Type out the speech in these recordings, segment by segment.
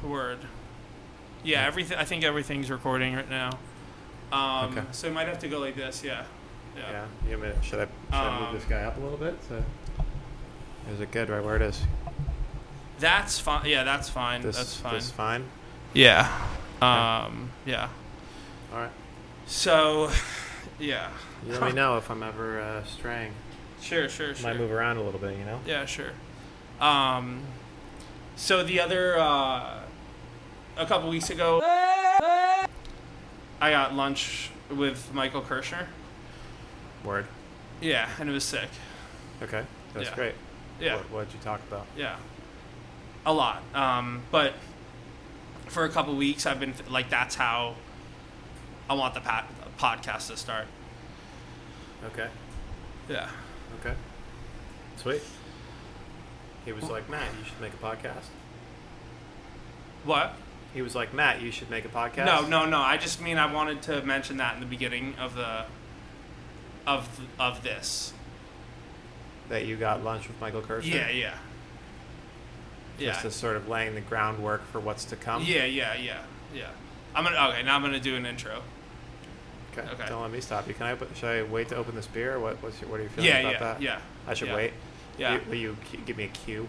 Word. Yeah, everything. I think everything's recording right now. Okay. So it might have to go like this. Yeah. Yeah. Should I move this guy up a little bit? Is it good right where it is? That's fine. Yeah, that's fine. That's fine. This fine? Yeah. Okay. Yeah. All right. So, yeah. You let me know if I'm ever straying. Sure. Might move around a little bit, you know? Yeah, sure. So the other, a couple weeks ago, I got lunch with Michael Kirshner. Word. Yeah, and it was sick. Okay. That's great. Yeah. What did you talk about? Yeah. A lot. But for a couple weeks, I've been, that's how I want the podcast to start. Okay. Yeah. Okay. Sweet. He was like, Matt, you should make a podcast. What? He was like, Matt, you should make a podcast. No. I just mean I wanted to mention that in the beginning of of this. That you got lunch with Michael Kirshner? Yeah. Just to sort of laying the groundwork for what's to come? Yeah. I'm gonna do an intro. Okay. Don't let me stop you. Should I wait to open this beer? What are you feeling about that? Yeah. I should wait? Yeah. Will you give me a cue?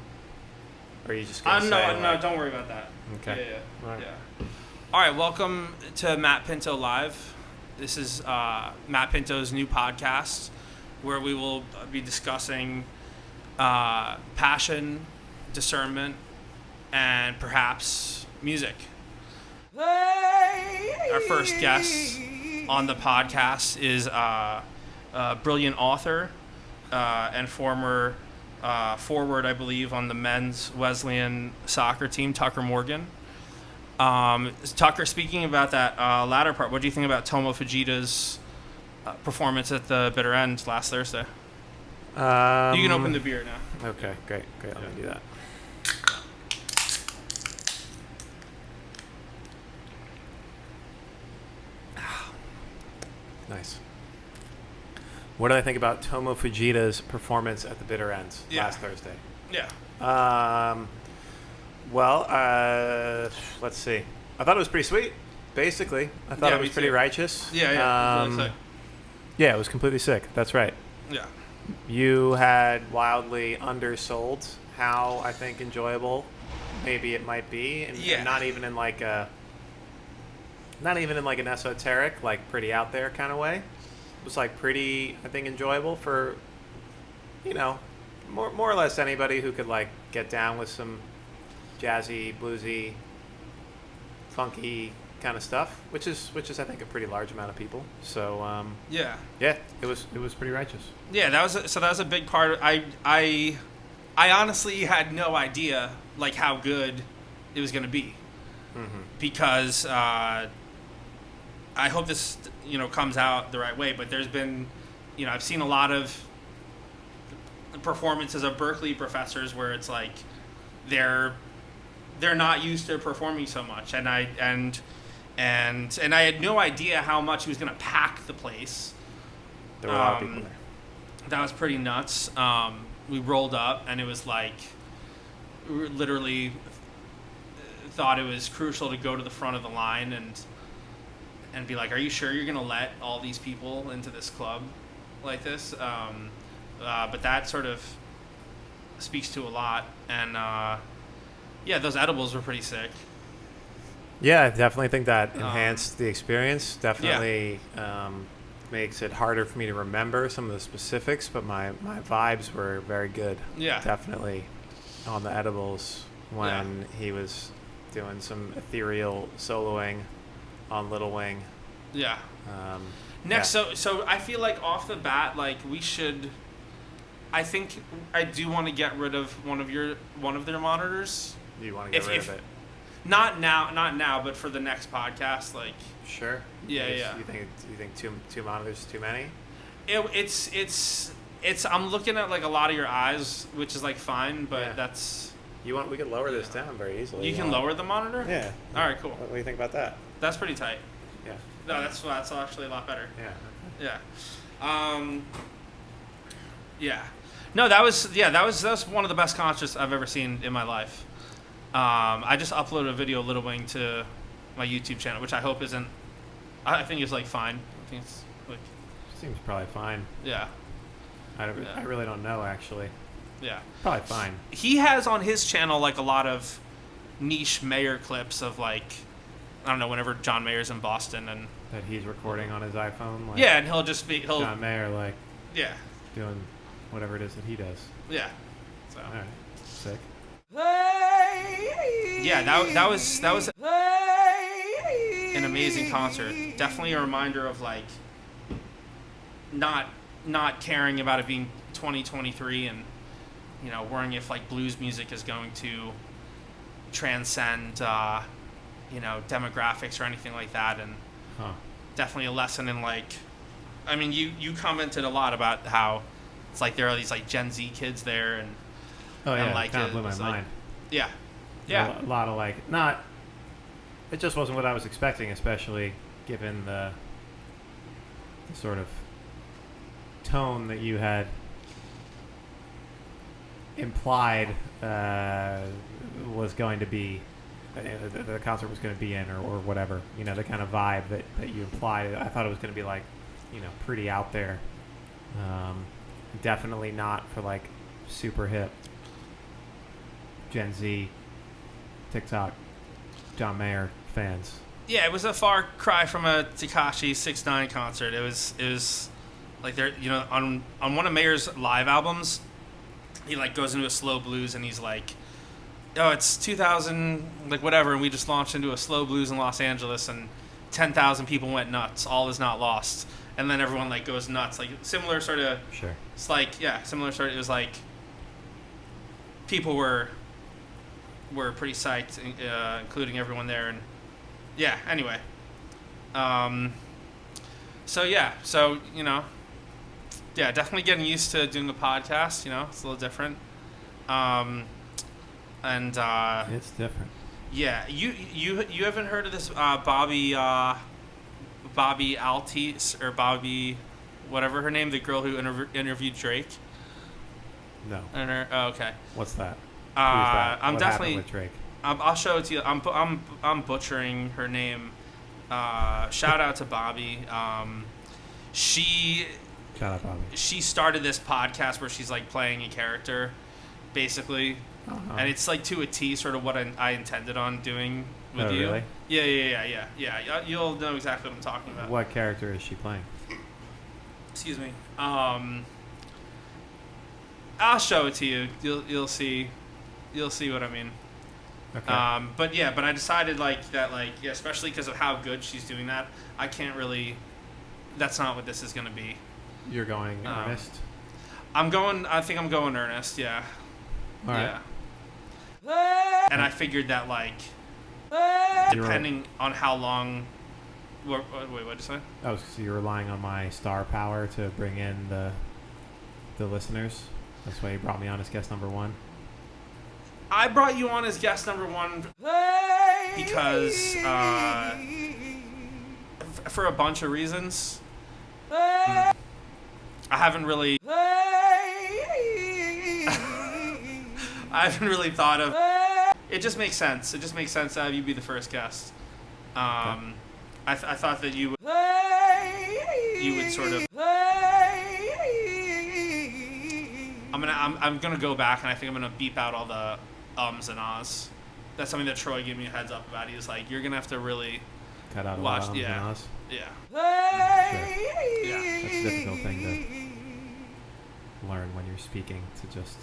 Or are you just going to No, don't worry about that. Okay. Yeah. All right. Yeah. All right, welcome to Matt Pinto Live. This is Matt Pinto's new podcast where we will be discussing passion, discernment, and perhaps music. Our first guest on the podcast is a brilliant author and former forward, I believe, on the men's Wesleyan soccer team, Tucker Morgan. Tucker, speaking about that latter part, what do you think about Tomo Fujita's performance at the Bitter End last Thursday? You can open the beer now. Okay, great. Let me do that. Nice. What did I think about Tomo Fujita's performance at the Bitter End last Thursday? Yeah. Let's see. I thought it was pretty sweet, basically. I thought it was pretty righteous. Yeah. Yeah, it was completely sick. That's right. Yeah. You had wildly undersold how, I think, enjoyable maybe it might be. And not even in like an esoteric, like pretty out there kind of way. It was like pretty, I think, enjoyable for, more or less anybody who could like get down with some jazzy, bluesy, funky kind of stuff, which is I think a pretty large amount of people. So yeah, it was pretty righteous. Yeah, that was a big part. I honestly had no idea like how good it was going to be, because I hope this comes out the right way. But there's been, I've seen a lot of performances of Berkeley professors where it's like they're not used to performing so much, and I had no idea how much he was going to pack the place. There were a lot of people there. That was pretty nuts. We rolled up, and it was like, we literally thought it was crucial to go to the front of the line and be like, are you sure you're going to let all these people into this club like this? But that sort of speaks to a lot. And, those edibles were pretty sick. Yeah, I definitely think that enhanced the experience. Definitely makes it harder for me to remember some of the specifics, but my vibes were very good. Yeah. Definitely on the edibles when he was doing some ethereal soloing on Little Wing. Yeah. So I feel like off the bat, like I think I do want to get rid of one of their monitors. You want to get rid of it? Not now, but for the next podcast, like. Sure. Yeah. You think two monitors is too many? It's I'm looking at like a lot of your eyes, which is like fine, but that's. We could lower this down very easily. You can lower the monitor? Yeah. All right, cool. What do you think about that? That's pretty tight. Yeah. No, that's actually a lot better. Yeah. Yeah. Yeah. No, that was one of the best concerts I've ever seen in my life. I just uploaded a video of Little Wing to my YouTube channel, which I hope isn't. I think it's like fine. I think it's like. Seems probably fine. Yeah. I really don't know actually. Yeah. Probably fine. He has on his channel like a lot of niche Mayer clips of like, I don't know, whenever John Mayer's in Boston and that he's recording on his iPhone. Like yeah, and he'll John Mayer like yeah doing whatever it is that he does. Yeah. So. All right. Sick. Yeah, that was an amazing concert. Definitely a reminder of like not caring about it being 2023 and worrying if like blues music is going to transcend demographics or anything like that. And definitely a lesson in like, I mean, you commented a lot about how it's like there are these like Gen Z kids there and like kind of blew my mind. Yeah. A lot of like it just wasn't what I was expecting, especially given the sort of tone that you had implied was going to be the concert was going to be in or whatever, the kind of vibe that you implied. I thought it was going to be like pretty out there, definitely not for like super hip Gen Z TikTok John Mayer fans. Yeah, it was a far cry from a Tekashi 6ix9ine concert. It was like they're on one of Mayer's live albums, he like goes into a slow blues and he's like, oh, it's 2000 like whatever, and we just launched into a slow blues in Los Angeles and 10,000 people went nuts. All is not lost. And then everyone like goes nuts. Like similar sort of. Sure. It's like similar sort of. It was like people were pretty psyched, including everyone there, and yeah. Anyway, definitely getting used to doing a podcast. It's a little different, and it's different. Yeah, you haven't heard of this Bobby Altis or Bobby, whatever her name, the girl who interviewed Drake. No. Oh, okay. What's that? I'm what definitely with Drake? I'll show it to you. I'm butchering her name. Shout out to Bobby. Shout out Bobby. She started this podcast where she's like playing a character, basically, and it's like to a T, sort of what I intended on doing with you. Really? Yeah. You'll know exactly what I'm talking about. What character is she playing? Excuse me. I'll show it to you. You'll see what I mean. Okay. But I decided especially because of how good she's doing that, I can't really. That's not what this is going to be. You're going earnest? I think I'm going earnest. Yeah. All right. Yeah. And I figured that depending on how long. Wait, what did you say? Oh, so you're relying on my star power to bring in the listeners. That's why you brought me on as guest number one. I brought you on as guest number one because for a bunch of reasons. I haven't really thought of. It just makes sense. It just makes sense to have you be the first guest. I thought that you would sort of. I'm gonna go back and I think I'm gonna beep out all the ums and ahs. That's something that Troy gave me a heads up about. He was like, "You're gonna have to really cut out watch." All the ums and ahs. Yeah. Sure. Yeah. That's a difficult thing to learn when you're speaking, to just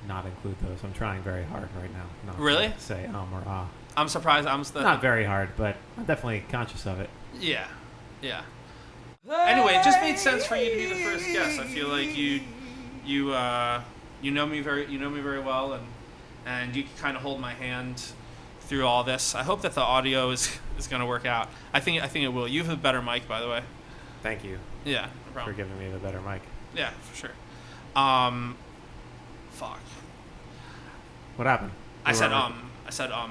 not include those. I'm trying very hard right now. Not really? To say or ah. I'm surprised. Not very hard, but I'm definitely conscious of it. Yeah. Yeah. Anyway, it just made sense for you to be the first guest. I feel like you know me very well, and you can kind of hold my hand through all this. I hope that the audio is going to work out. I think it will. You have a better mic, by the way. Thank you. Yeah, no problem. For giving me the better mic. Yeah, for sure. Fuck. What happened? I said, and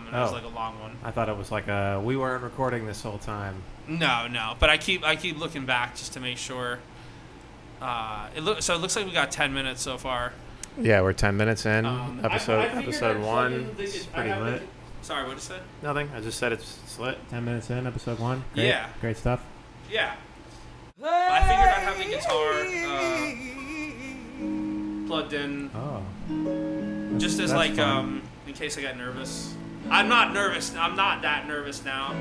it was like a long one. I thought it was like we weren't recording this whole time. No, but I keep looking back just to make sure. It looks like we got 10 minutes so far. Yeah, we're 10 minutes in. Episode episode 1. It's pretty lit. Sorry, what did you say? Nothing. I just said it's lit. 10 minutes in, episode 1. Great. Yeah. Great stuff. Yeah. I figured I'd have the guitar plugged in. Oh. Just as like fun. in case I got nervous. I'm not nervous. I'm not that nervous now.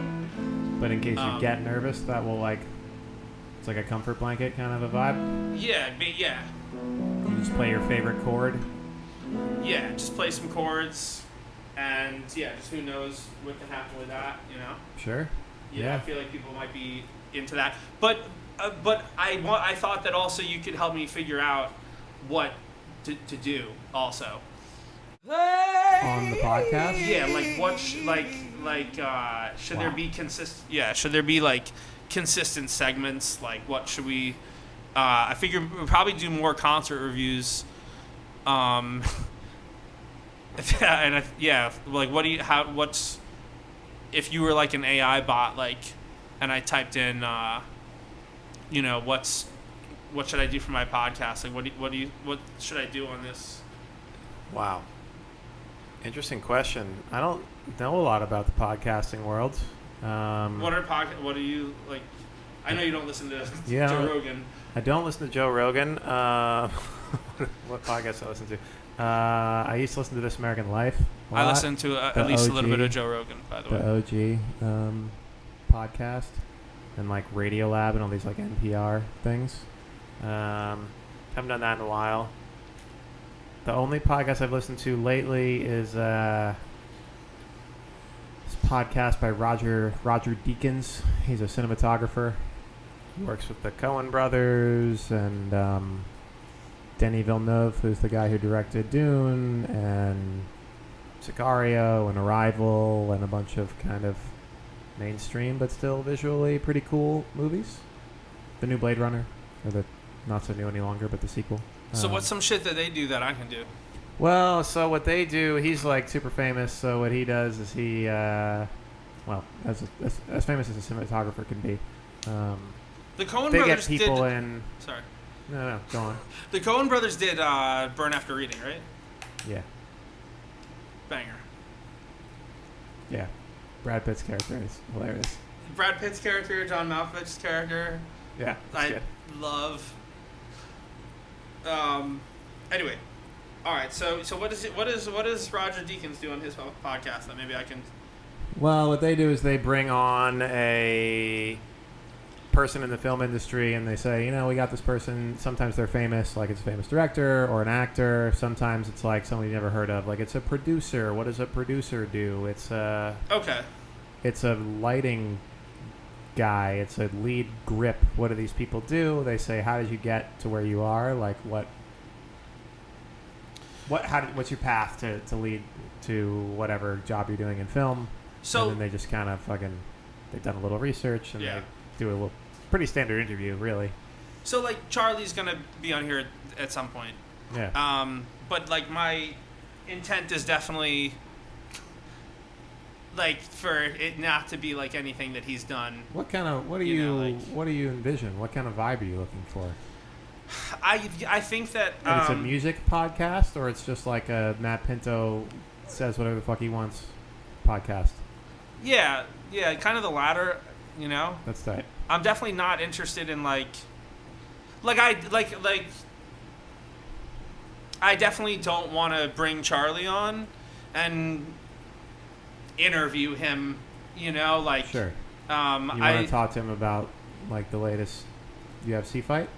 But in case you get nervous, that will it's like a comfort blanket kind of a vibe. Yeah, yeah. You just play your favorite chord. Yeah, just play some chords, and yeah, just who knows what can happen with that, you know? Sure. Yeah, I feel like people might be into that, but I thought that also you could help me figure out what to do also. On the podcast? Yeah, like what should there be should there be like consistent segments? Like what should we I figure we'll probably do more concert reviews. And like what's if you were like an AI bot, like, and I typed in what should I do for my podcast? Like what should I do on this? Wow. Interesting question. I don't know a lot about the podcasting world. What do you like? I know you don't listen to Joe Rogan. I don't listen to Joe Rogan. What podcast I listen to? I used to listen to This American Life. I listen to at least a little bit of Joe Rogan, by the way. The OG podcast, and like Radiolab and all these like NPR things. Haven't done that in a while. The only podcast I've listened to lately is this podcast by Roger Deakins. He's a cinematographer. He works with the Coen brothers and Denis Villeneuve, who's the guy who directed Dune and Sicario and Arrival and a bunch of kind of mainstream but still visually pretty cool movies. The new Blade Runner, or the not so new any longer, but the sequel. So what's some shit that they do that I can do? Well, so what they do, he's like super famous. So what he does is he, as famous as a cinematographer can be. The Coen they brothers get people did. in. Sorry. No, go on. The Coen brothers did Burn After Reading, right? Yeah. Banger. Yeah. Brad Pitt's character is hilarious. Brad Pitt's character, John Malkovich's character. Yeah. I love. Anyway, all right. So what is Roger Deakins do on his podcast that maybe I can? Well, what they do is they bring on a person in the film industry, and they say, we got this person. Sometimes they're famous, like it's a famous director or an actor. Sometimes it's like somebody you never heard of, like it's a producer. What does a producer do? It's a lighting guy. It's a lead grip. What do these people do? They say, how did you get to where you are? Like what's your path to lead to whatever job you're doing in film? So, and then they just kind of they've done a little research and they do a little pretty standard interview, really. So like Charlie's gonna be on here at some point. Yeah. But like my intent is definitely like for it not to be like anything that he's done. What do you envision? What kind of vibe are you looking for? I think that it's a music podcast, or it's just like a Matt Pinto says whatever the fuck he wants podcast. Yeah, kind of the latter, That's tight. I'm definitely not interested in I definitely don't want to bring Charlie on and interview him, Sure. You want to talk to him about like the latest UFC fight?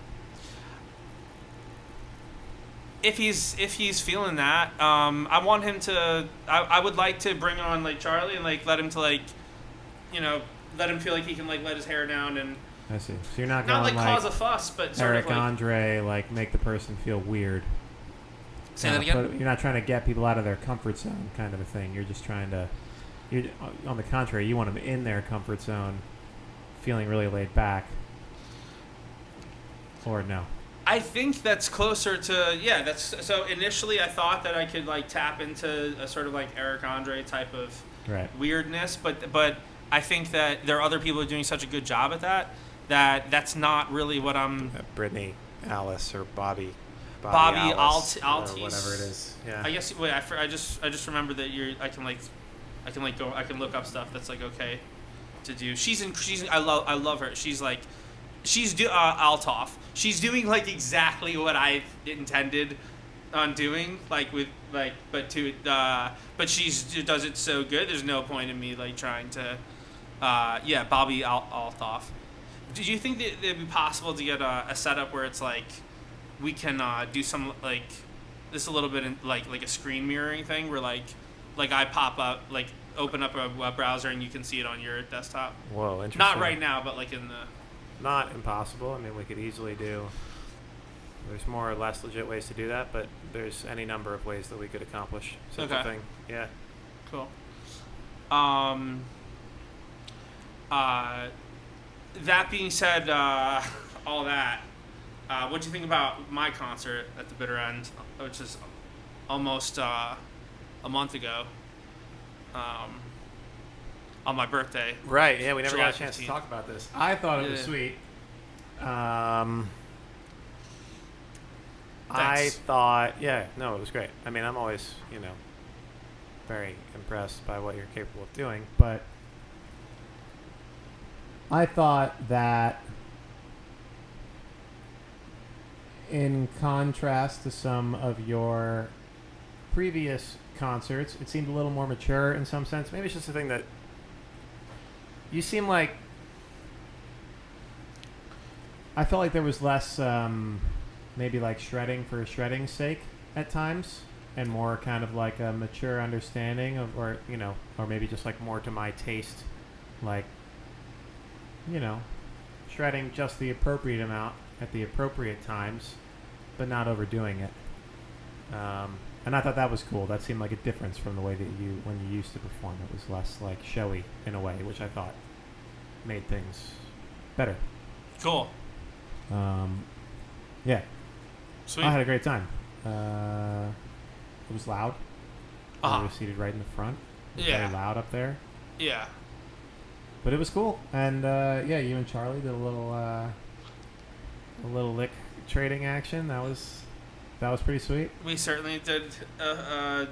If he's feeling that, I want him to. I would like to bring on like Charlie and like let him to like, let him feel like he can like let his hair down and. I see. So you're not going like cause a fuss, but sort Eric of like Andre, like make the person feel weird. Say that again. You're not trying to get people out of their comfort zone, kind of a thing. You're just trying to. On the contrary, you want them in their comfort zone, feeling really laid back. Or no. I think that's closer to that's so initially I thought that I could like tap into a sort of like Eric Andre type of weirdness, but I think that there are other people who are doing such a good job at that's not really what I'm Brittany, Alice, or Bobby. Bobby Alice, Altice, or whatever it is. Yeah. I guess. Wait, I just remembered that I can look up stuff that's like okay to do. I love her. She's Altoff. She's doing like exactly what I intended on doing, like with like, but she does it so good. There's no point in me like trying to, Bobby Altoff. Do you think that it'd be possible to get a setup where it's like we can do some like this a little bit in, like a screen mirroring thing where like I pop up like open up a web browser and you can see it on your desktop? Whoa, interesting. Not right now, but like in the. Not impossible. I mean, we could easily do. There's more or less legit ways to do that, but there's any number of ways that we could accomplish such a thing. Yeah. Cool. That being said, all that. What do you think about my concert at the Bitter End, which is almost a month ago? On my birthday. Right. Yeah, we never July got a chance 15th. to talk about this. I thought it was sweet. I thought, it was great. I mean, I'm always, very impressed by what you're capable of doing, but I thought that in contrast to some of your previous concerts, it seemed a little more mature in some sense. Maybe it's just a thing that you seem like I felt like there was less maybe like shredding for shredding's sake at times, and more kind of like a mature understanding of, or maybe just like more to my taste, like shredding just the appropriate amount at the appropriate times, but not overdoing it. And I thought that was cool. That seemed like a difference from the way that when you used to perform. It was less like showy in a way, which I thought made things better. Cool. Yeah. Sweet. I had a great time. It was loud. We were seated right in the front. It was very loud up there. Yeah. But it was cool. And you and Charlie did a little lick trading action. That was pretty sweet. We certainly did a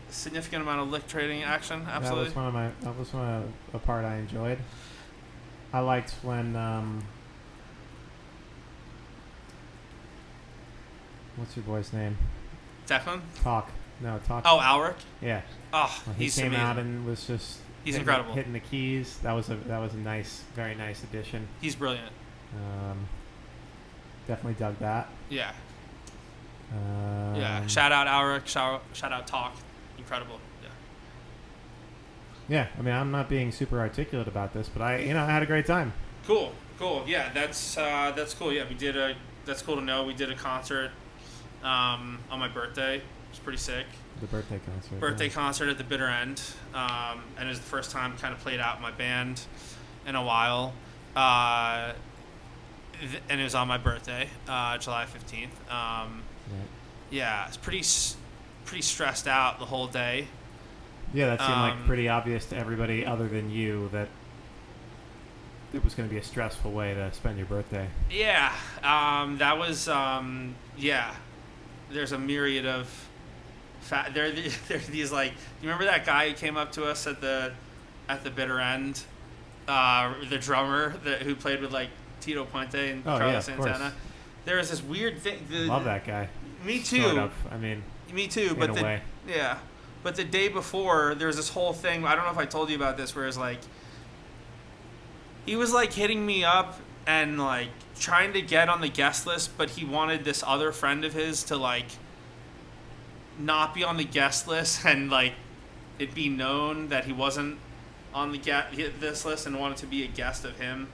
significant amount of lick trading action. Absolutely. That was a part I enjoyed. I liked when what's your boy's name? Declan? Talk. Oh, Alric? Yeah. Oh, he he's came amazing. out and was just incredible. Hitting the keys. That was a nice, very nice addition. He's brilliant. Definitely dug that. Yeah. Shout out Alric. Shout out Talk. Incredible. Yeah. Yeah. I mean, I'm not being super articulate about this, but I had a great time. Cool. Yeah, that's cool. Yeah, that's cool to know. We did a concert on my birthday. It was pretty sick. The birthday concert. Concert at the Bitter End. And it was the first time kind of played out my band in a while. And it was on my birthday, July 15th. Right. Yeah, it's pretty stressed out the whole day. Yeah, that seemed like pretty obvious to everybody other than you that it was going to be a stressful way to spend your birthday. Yeah, that was There's a myriad of there are these like. You remember that guy who came up to us at the Bitter End, the drummer who played with like Tito Puente and Carlos Santana. Course. There was this weird thing. Love that guy. Me too. Sort of. I mean, me too. In a way. Yeah, but the day before there was this whole thing. I don't know if I told you about this. Where it's like he was like hitting me up and like trying to get on the guest list, but he wanted this other friend of his to like not be on the guest list and like it be known that he wasn't on this list and wanted to be a guest of him.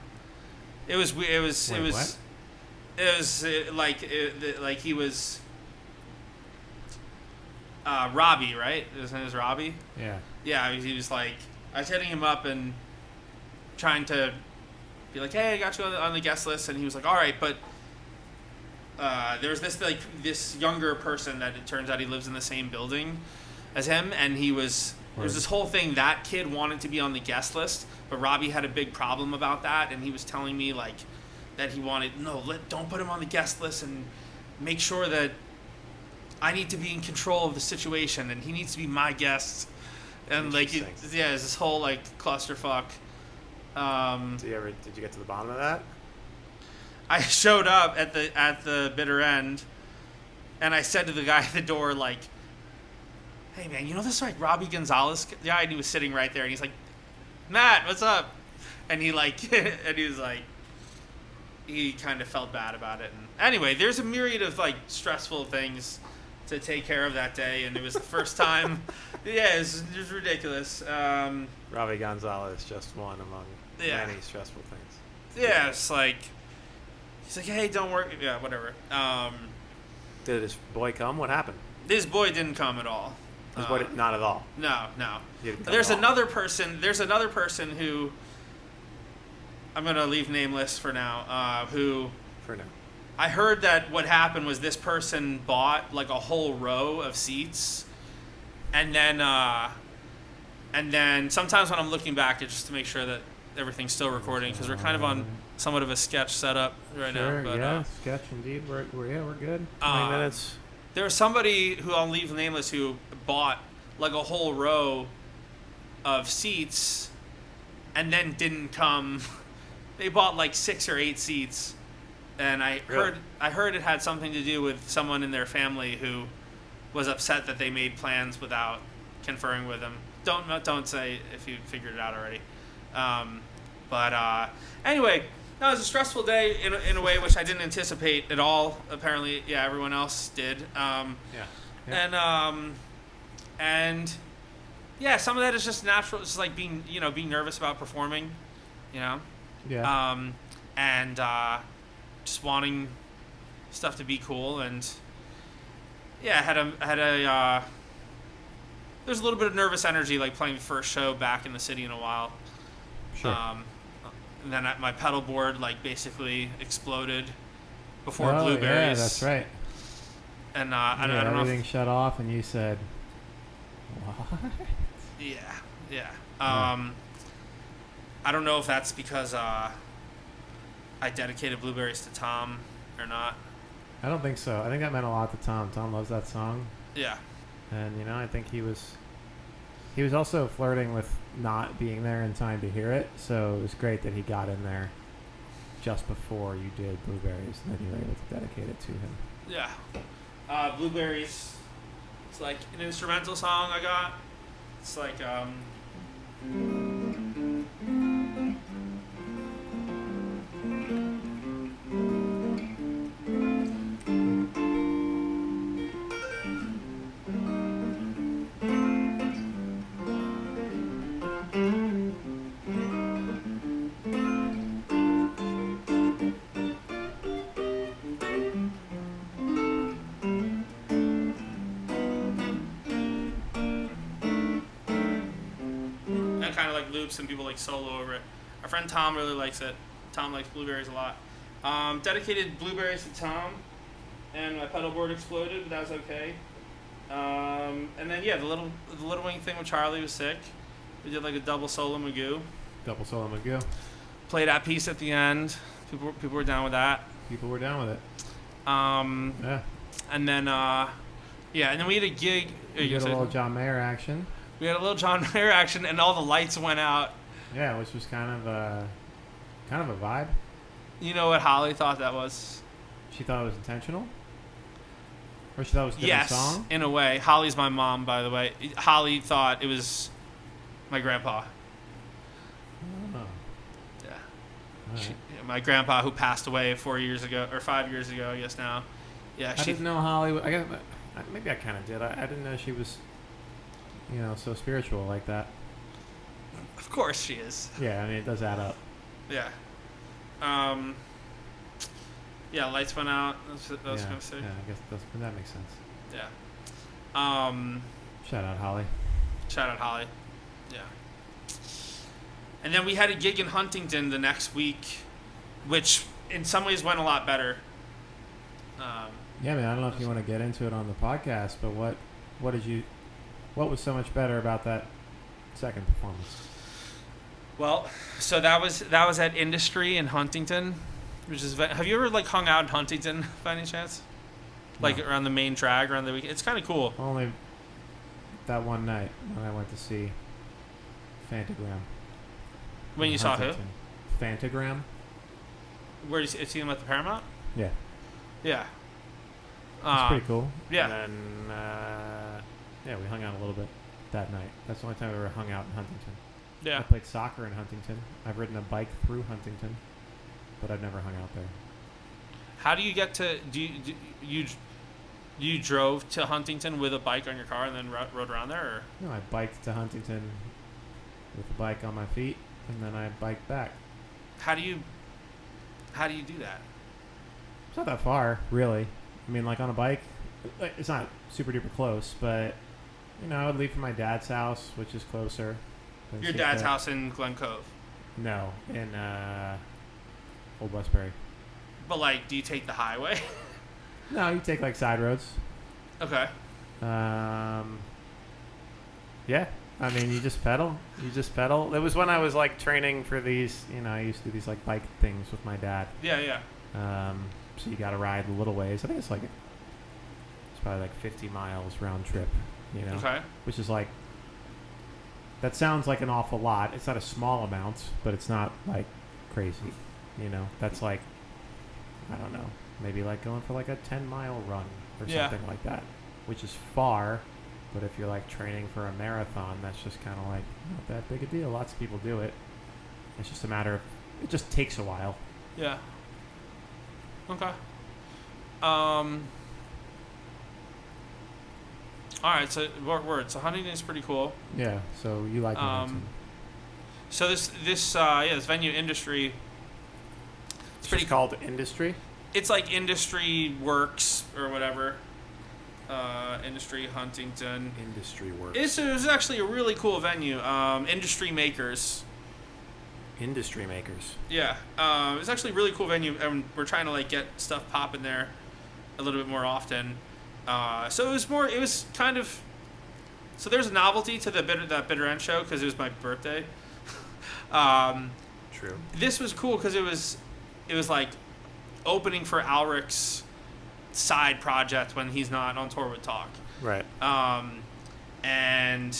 It was weird. It was like he was Robbie, right? His name is Robbie. Yeah. Yeah, he was like, I was hitting him up and trying to be like, hey, I got you on the guest list, and he was like, all right, but there was this younger person that it turns out he lives in the same building as him, and there was this whole thing. That kid wanted to be on the guest list, but Robbie had a big problem about that, and he was telling me like that he wanted don't put him on the guest list and make sure that I need to be in control of the situation, and he needs to be my guest. And like, it's this whole like clusterfuck. Did you get to the bottom of that? I showed up at the bitter end, and I said to the guy at the door, like, "Hey man, you know this like Robbie Gonzalez guy?" And he was sitting right there, and he's like, "Matt, what's up?" And he like, and he was like, he kind of felt bad about it. And anyway, there's a myriad of like stressful things to take care of that day, and it was the first time. Yeah, it was ridiculous. Robbie Gonzalez, just one among many stressful things. Yeah, it's like, he's like, "Hey, don't worry." Yeah, whatever. Did his boy come? What happened? His boy didn't come at all. His boy not at all. No. There's another person. There's another person who I'm gonna leave nameless for now. Who? For now. I heard that what happened was this person bought like a whole row of seats, and then sometimes when I'm looking back, it's just to make sure that everything's still recording, because we're kind of on somewhat of a sketch setup right now. But, sketch indeed. We're good. 20 minutes. There was somebody who I'll leave nameless who bought like a whole row of seats, and then didn't come. They bought like 6 or 8 seats. And I heard it had something to do with someone in their family who was upset that they made plans without conferring with them. Don't say if you figured it out already. Anyway, that was a stressful day in a way which I didn't anticipate at all. Apparently, yeah, everyone else did. And yeah, some of that is just natural. It's like being nervous about performing, you know. Yeah. Just wanting stuff to be cool, and yeah, there's a little bit of nervous energy, like playing the first show back in the city in a while. Sure. And then my pedal board like basically exploded before Blueberries. Yeah, that's right. And I don't know. Everything shut off, and you said, "What?" Yeah. I don't know if that's because I dedicated Blueberries to Tom or not. I don't think so. I think that meant a lot to Tom. Tom loves that song. Yeah. And I think he was also flirting with not being there in time to hear it. So it was great that he got in there just before you did Blueberries, and then you were able to dedicate it to him. Yeah. Blueberries. It's like an instrumental song I got. It's like kind of like loops and people like solo over it. Our friend Tom really likes it. Tom likes Blueberries a lot. Dedicated Blueberries to Tom, and my pedal board exploded, but that was okay. And then the little wing thing with Charlie was sick. We did like a double solo Magoo. Played that piece at the end. People were down with that. Yeah. And then and then we had a gig. We did a little John Mayer action. And all the lights went out. Yeah, which was kind of a vibe. You know what Holly thought that was? She thought it was intentional? Or she thought it was a different song? Yes, in a way. Holly's my mom, by the way. Holly thought it was my grandpa. Oh. Yeah. Right. My grandpa, who passed away 4 years ago, or 5 years ago, I guess now. Yeah, I didn't know Holly. Maybe I kind of did. I didn't know she was, so spiritual like that. Of course she is. Yeah, I mean, it does add up. Yeah. Lights went out. That was going to say. Yeah, I guess that makes sense. Yeah. Shout out Holly. Yeah. And then we had a gig in Huntington the next week, which in some ways went a lot better. Yeah, man. I don't know if you want to get into it on the podcast, but what was so much better about that second performance? Well, so that was at Industry in Huntington, which is. Have you ever hung out in Huntington by any chance? like around the main track around the weekend. It's kind of cool. Only that one night when I went to see Fantagram. When you saw who? Fantagram. Where did you see him at the Paramount? Yeah. Yeah. It's pretty cool. Yeah. And then, we hung out a little bit that night. That's the only time I ever hung out in Huntington. Yeah. I played soccer in Huntington. I've ridden a bike through Huntington, but I've never hung out there. How do you get to? You drove to Huntington with a bike on your car and then rode around there? Or? No, I biked to Huntington with the bike on my feet, and then I biked back. How do you do that? It's not that far, really. I mean, like on a bike, it's not super duper close, but I would leave from my dad's house, which is closer. Your dad's house in Glen Cove? No, in Old Westbury. But like, do you take the highway? No, you take like side roads. Okay. Yeah. I mean, you just pedal. It was when I was like training for these. I used to do these like bike things with my dad. Yeah. So you got to ride a little ways. I think it's probably like 50 miles round trip. Okay. Which is like, that sounds like an awful lot. It's not a small amount, but it's not like crazy. That's like, I don't know, maybe like going for like a 10-mile run or something like that, which is far. But if you're like training for a marathon, that's just kind of like not that big a deal. Lots of people do it. It's just a matter of, it just takes a while. Yeah. Okay. All right, so word. So Huntington's pretty cool. Yeah. So you like Huntington? So this venue Industry. It's pretty called Industry. It's like Industry Works or whatever. Industry Huntington. Industry Works. It was actually a really cool venue. Industry Makers. Industry Makers. Yeah. It's actually a really cool venue, and we're trying to like get stuff popping there a little bit more often. So it was kind of. So there's a novelty to that Bitter End show because it was my birthday. True. This was cool because it was like opening for Alric's side project when he's not on tour with Talk. Right. And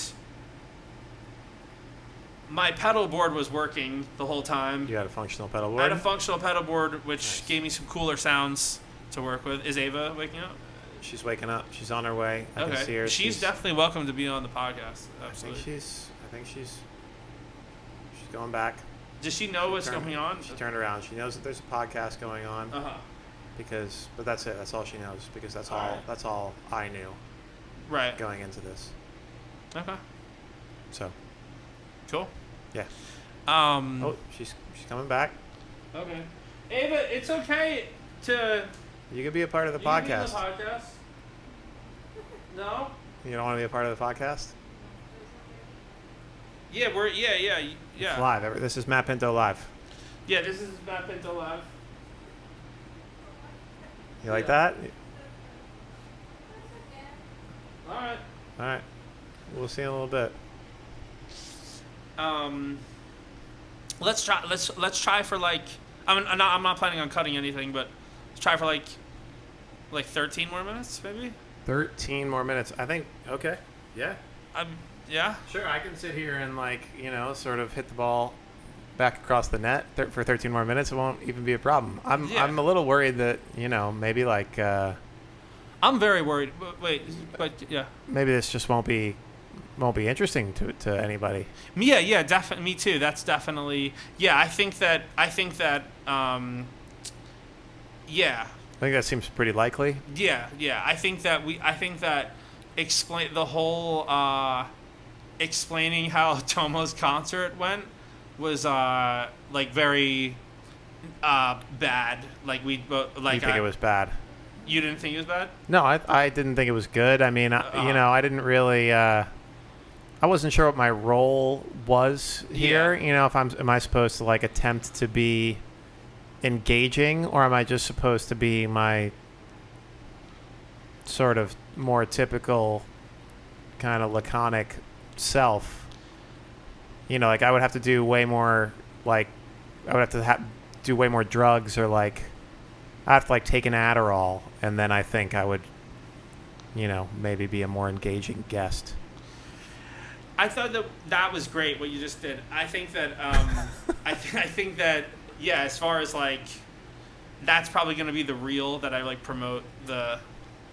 my pedal board was working the whole time. You had a functional pedal board? I had a functional pedal board, which Nice. gave me some cooler sounds to work with. Is Ava waking up? She's waking up. She's on her way. I can see her. She's definitely welcome to be on the podcast. Absolutely. I think she's going back. Does she know what's going on? She turned around. She knows that there's a podcast going on. Uh-huh. But that's it. That's all she knows because that's all. Right. That's all I knew. Right. Going into this. Okay. So. Cool. Yeah. Oh, she's coming back. Okay. Ava, it's okay to. You could be a part of the podcast. You can be in the podcast. No. You don't want to be a part of the podcast? Yeah, yeah. It's live. This is Matt Pinto live. Yeah, this is Matt Pinto live. You like that? All right. We'll see in a little bit. Let's try for like. I'm not planning on cutting anything, but let's try for like 13 more minutes, maybe. 13 more minutes. I think. Okay. Yeah. Yeah. Sure. I can sit here and sort of hit the ball back across the net for 13 more minutes. It won't even be a problem. I'm a little worried that maybe like. I'm very worried. But yeah. Maybe this just won't be interesting to anybody. Yeah, definitely. Me too. That's definitely. Yeah, I think that. Yeah. I think that seems pretty likely. Yeah. I think that explain the whole explaining how Tomo's concert went was very bad. Like we like. You think it was bad? You didn't think it was bad? No, I didn't think it was good. I mean, I didn't really. I wasn't sure what my role was here. Yeah. If am I supposed to like attempt to be engaging, or am I just supposed to be my sort of more typical kind of laconic self? Like I would have to do way more. Like I would have to do way more drugs, or like I have to like take an Adderall, and then I think I would, maybe be a more engaging guest. I thought that was great what you just did. I think that I think that as far as like that's probably going to be the reel that I like promote the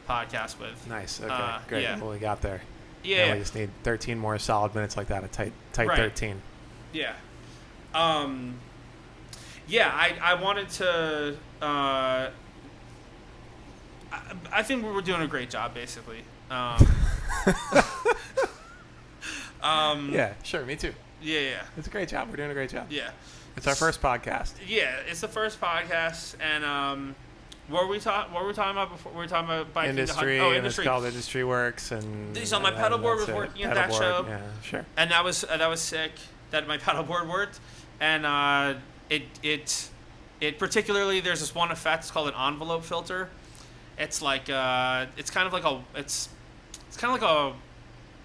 podcast with. Nice. Okay. Great. Yeah. Well, we got there. Yeah. Now we just need 13 more solid minutes like that. A tight right. 13. Yeah. I wanted to. I think we're doing a great job, basically. Yeah, sure, me too. Yeah. It's a great job. We're doing a great job. Yeah. It's our first podcast. Yeah, it's the first podcast, and what were we talking about before? We were talking about biking industry. To hunt. Industry. It's called Industry Works, and so my pedalboard was working at that show. Yeah, sure. And that was sick. That my pedalboard worked, and it particularly there's this one effect. It's called an envelope filter. It's like it's kind of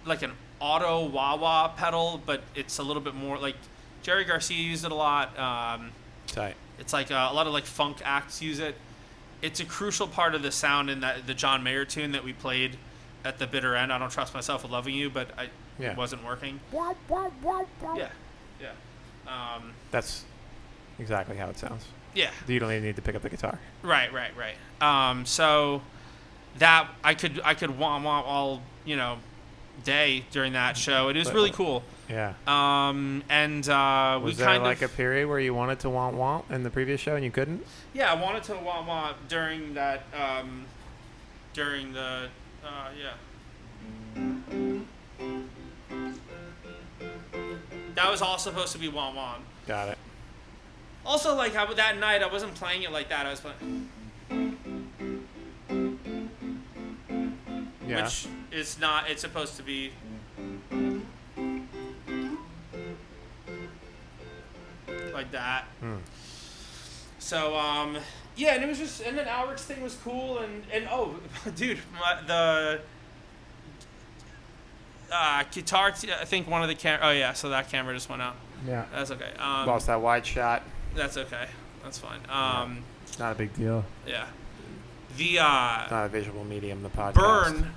like an auto wah-wah pedal, but it's a little bit more like Jerry Garcia used it a lot. Tight. It's like a lot of like funk acts use it. It's a crucial part of the sound in the John Mayer tune that we played at the Bitter End. I don't trust myself with loving you, but it wasn't working. Yeah. That's exactly how it sounds. Yeah. You don't even need to pick up the guitar. Right. So that I could wah-wah all day during that show. It was really cool. Yeah. Was there like a period where you wanted to womp in the previous show and you couldn't? Yeah, I wanted to womp during that. During the That was all supposed to be womp. Got it. Also, like that night, I wasn't playing it like that. I was playing. Yeah. Which is not. It's supposed to be. Like that. So and it was just, and then Alric's thing was cool, and oh, dude, the guitar. I think one of the camera. Oh yeah, so that camera just went out. Yeah. That's okay. Lost that wide shot. That's okay. That's fine. It's not a big deal. Yeah. The it's not a visual medium. The podcast. Byrne,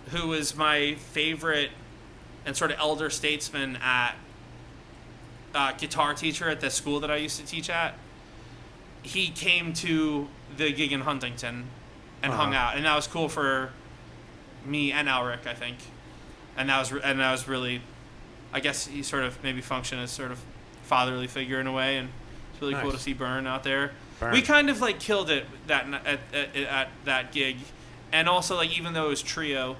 who was my favorite and sort of elder statesman at guitar teacher at the school that I used to teach at, he came to the gig in Huntington and hung out, and that was cool for me and Alric, I think, and that was really, I guess he sort of maybe functioned as sort of fatherly figure in a way, and it's really cool to see Byrne out there. Byrne. We kind of like killed it at that gig, and also like even though it was trio,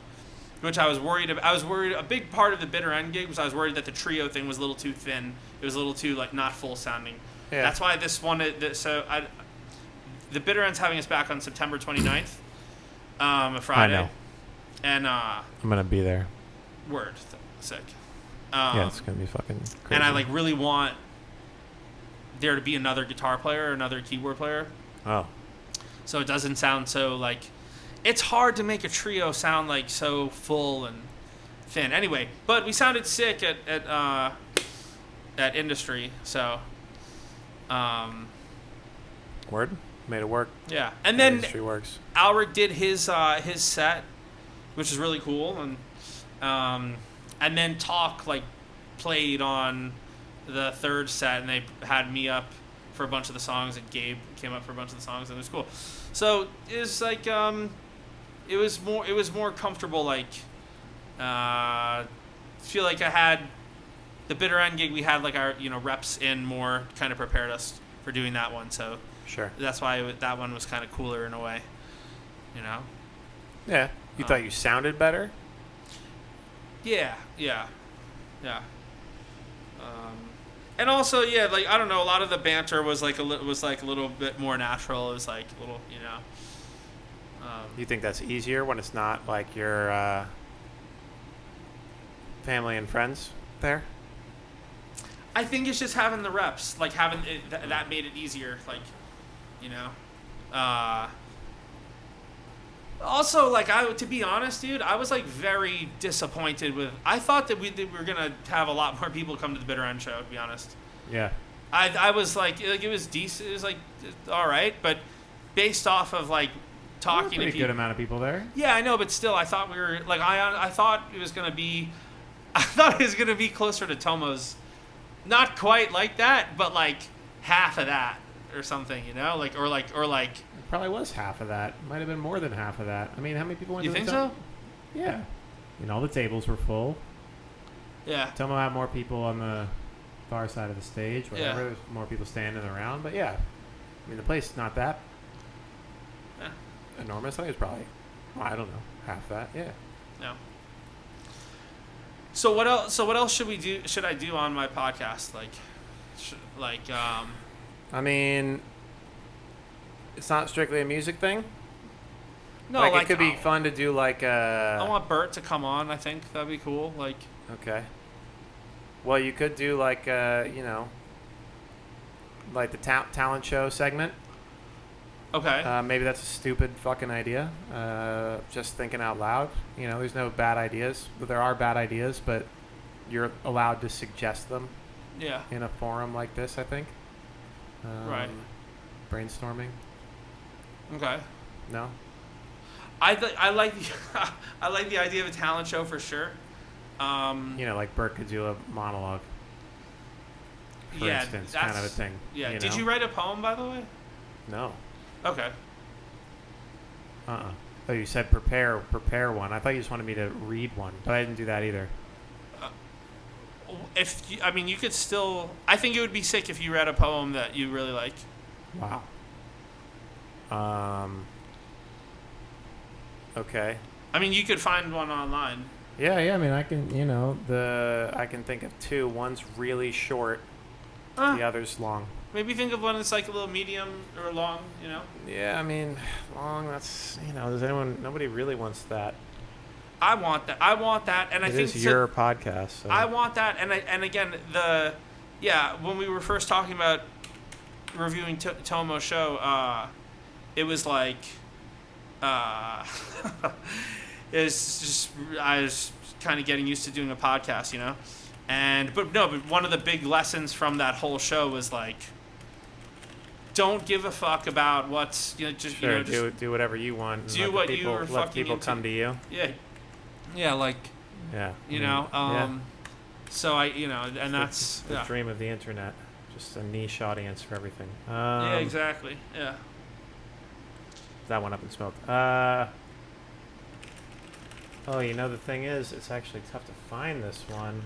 which I was worried about. I was worried. A big part of the Bitter End gig was I was worried that the trio thing was a little too thin. It was a little too like not full sounding. Yeah. That's why this one. The Bitter End's having us back on September 29th, a Friday. I know. And I'm gonna be there. Word, sick. Yeah, it's gonna be fucking crazy. And I like really want there to be another guitar player, or another keyboard player. Oh. So it doesn't sound so like. It's hard to make a trio sound like so full and thin. Anyway, but we sounded sick at Industry, so. Word, made it work. Yeah, and then Industry Works. Alric did his set, which is really cool, and then Talk like played on the third set, and they had me up for a bunch of the songs, and Gabe came up for a bunch of the songs, and it was cool. So it was like it was more comfortable. Like feel like I had the Bitter End gig. We had like our reps in more, kind of prepared us for doing that one. So sure, that's why that one was kind of cooler in a way. Yeah, you thought you sounded better. Yeah. And also, like I don't know, a lot of the banter was like a little bit more natural. It was like a little, You think that's easier when it's not like your family and friends there? I think it's just having the reps, like having it, that made it easier, like, Also, like, to be honest, dude, I was like very disappointed with. I thought that we were gonna have a lot more people come to the Bitter End show. To be honest. Yeah. I was like it was decent. It was like all right, but based off of like talking to pretty people. Good amount of people there. Yeah, I know, but still, I thought we were like I thought it was gonna be, I thought it was gonna be closer to Tomo's, not quite like that, but like half of that or something, you know, like. It probably was half of that. Might have been more than half of that. I mean, how many people went You to think the so? Yeah. All the tables were full. Yeah. Tomo had more people on the far side of the stage, whatever. Yeah. There's more people standing around, but yeah. I mean, the place is not that enormous. I think it's probably, I don't know, half that. Yeah. No. So what else? So what else should we do? Should I do on my podcast? I mean, it's not strictly a music thing. No, like it could be fun to do like I want Bert to come on. I think that'd be cool. Like. Okay. Well, you could do like like the talent show segment. Okay. Maybe that's a stupid fucking idea. Just thinking out loud. There's no bad ideas, but there are bad ideas, but you're allowed to suggest them. Yeah. In a forum like this, I think. Right. Brainstorming. Okay. No. I like I like the idea of a talent show for sure. Like Bert could do a monologue. For instance, kind of a thing. Yeah. Did you write a poem, by the way? No. Okay. Oh, you said prepare one. I thought you just wanted me to read one, but I didn't do that either. You could still. I think it would be sick if you read a poem that you really like. Wow. Okay. I mean, you could find one online. Yeah. I mean, I can. I can think of two. One's really short. The other's long. Maybe think of one that's like a little medium or long. Yeah, I mean, long. That's nobody really wants that. I want that, and I think it is your podcast. So. I want that, and again, when we were first talking about reviewing Tomo's show, it was like, it's just I was kind of getting used to doing a podcast, but one of the big lessons from that whole show was like, don't give a fuck about what's do whatever you want. Do what you are fucking let people into. come to you. Yeah. Yeah, like. Yeah. So and that's the dream of the internet. Just a niche audience for everything. Yeah, exactly. Yeah. That went up in smoke. The thing is, it's actually tough to find this one.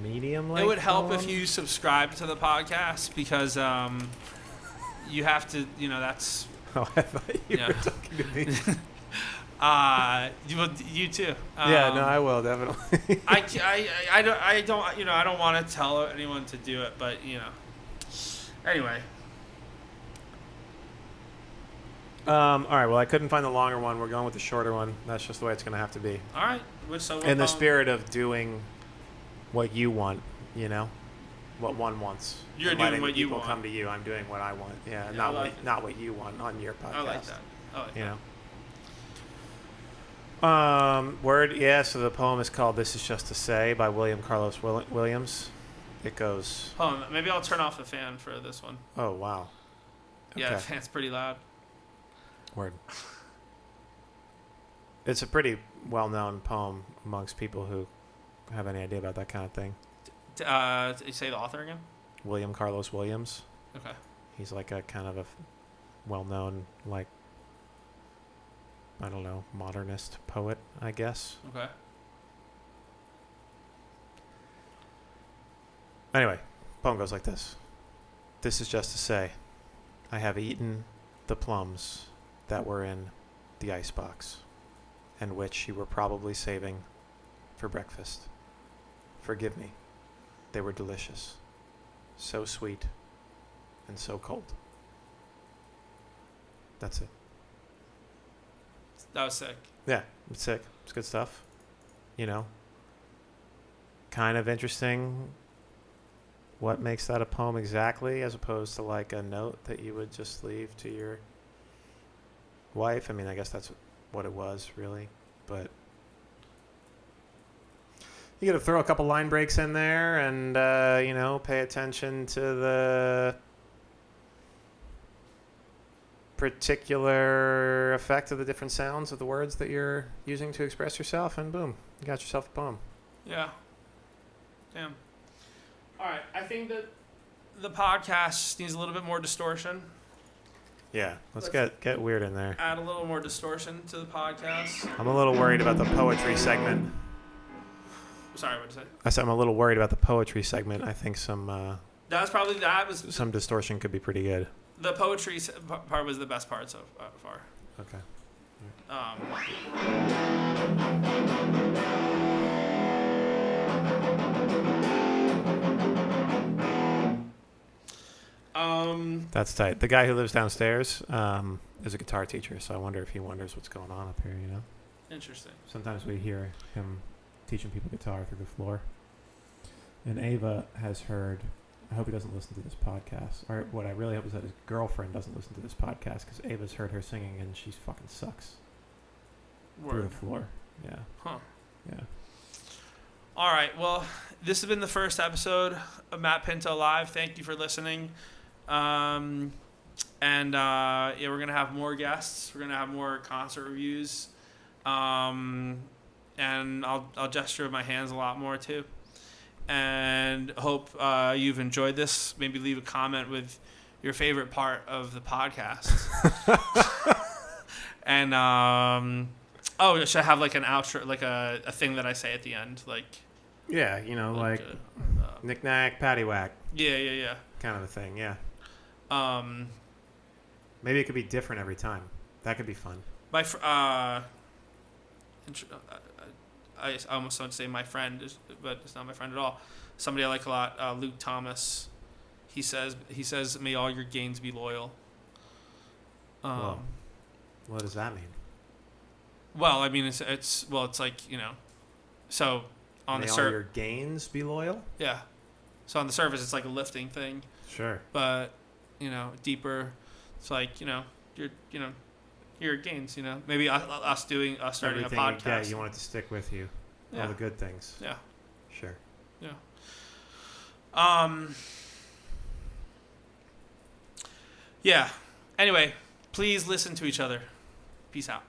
Medium length. It would help poem? if you subscribe to the podcast because you have to. That's. Oh, I thought you were talking to me. You too. Yeah, no, I will definitely. I don't want to tell anyone to do it, but anyway. All right. Well, I couldn't find the longer one. We're going with the shorter one. That's just the way it's going to have to be. All right. In the spirit of doing what you want, what one wants. You're doing what you want. People come to you. I'm doing what I want. Yeah, not what you want on your podcast. I like that. Word. Yeah. So the poem is called "This Is Just to Say" by William Carlos Williams. It goes. Hold on. Maybe I'll turn off the fan for this one. Oh wow. Yeah, the fan's pretty loud. Word. It's a pretty well-known poem amongst people who have any idea about that kind of thing. You say the author again? William Carlos Williams. Okay. He's like a kind of a well-known, like, I don't know, modernist poet, I guess. Okay. Anyway, poem goes like this. This is just to say, I have eaten the plums that were in the icebox, and which you were probably saving for breakfast. Forgive me. They were delicious. So sweet and so cold. That's it. That was sick. Yeah, it's sick. It's good stuff. Kind of interesting what makes that a poem exactly, as opposed to like a note that you would just leave to your wife. I mean, I guess that's what it was, really. But you got to throw a couple line breaks in there and, pay attention to the particular effect of the different sounds of the words that you're using to express yourself, and boom, you got yourself a poem. Yeah. Damn. All right. I think that the podcast needs a little bit more distortion. Yeah, let's get weird in there. Add a little more distortion to the podcast. I'm a little worried about the poetry segment. Sorry, what did you say? I said I'm a little worried about the poetry segment. I think some some distortion could be pretty good. The poetry part was the best part so far. Okay. That's tight. The guy who lives downstairs is a guitar teacher, so I wonder if he wonders what's going on up here, you know? Interesting. Sometimes we hear him teaching people guitar through the floor. And Ava has heard, I hope he doesn't listen to this podcast, or what I really hope is that his girlfriend doesn't listen to this podcast, because Ava's heard her singing and she fucking sucks. Word. Through the floor. Yeah. Huh. Yeah. All right. Well, this has been the first episode of Matt Pinto Live. Thank you for listening. Yeah, we're gonna have more guests. We're gonna have more concert reviews, and I'll gesture with my hands a lot more too. And hope you've enjoyed this. Maybe leave a comment with your favorite part of the podcast. And should I have like an outro, like a thing that I say at the end, like? Yeah, you know, like knick-knack, paddywhack. Yeah. Kind of a thing, yeah. Maybe it could be different every time. That could be fun. I almost want to say my friend, but it's not my friend at all. Somebody I like a lot, Luke Thomas. He says, "May all your gains be loyal." What does that mean? Well, I mean, it's like, you know, so on May the all your gains be loyal? Yeah. So on the surface, it's like a lifting thing. Sure. But, you know, deeper, it's like, you know, your gains, you know. Maybe us starting Everything a podcast. you want it to stick with you. Yeah. All the good things. Yeah. Sure. Yeah. Yeah. Anyway, please listen to each other. Peace out.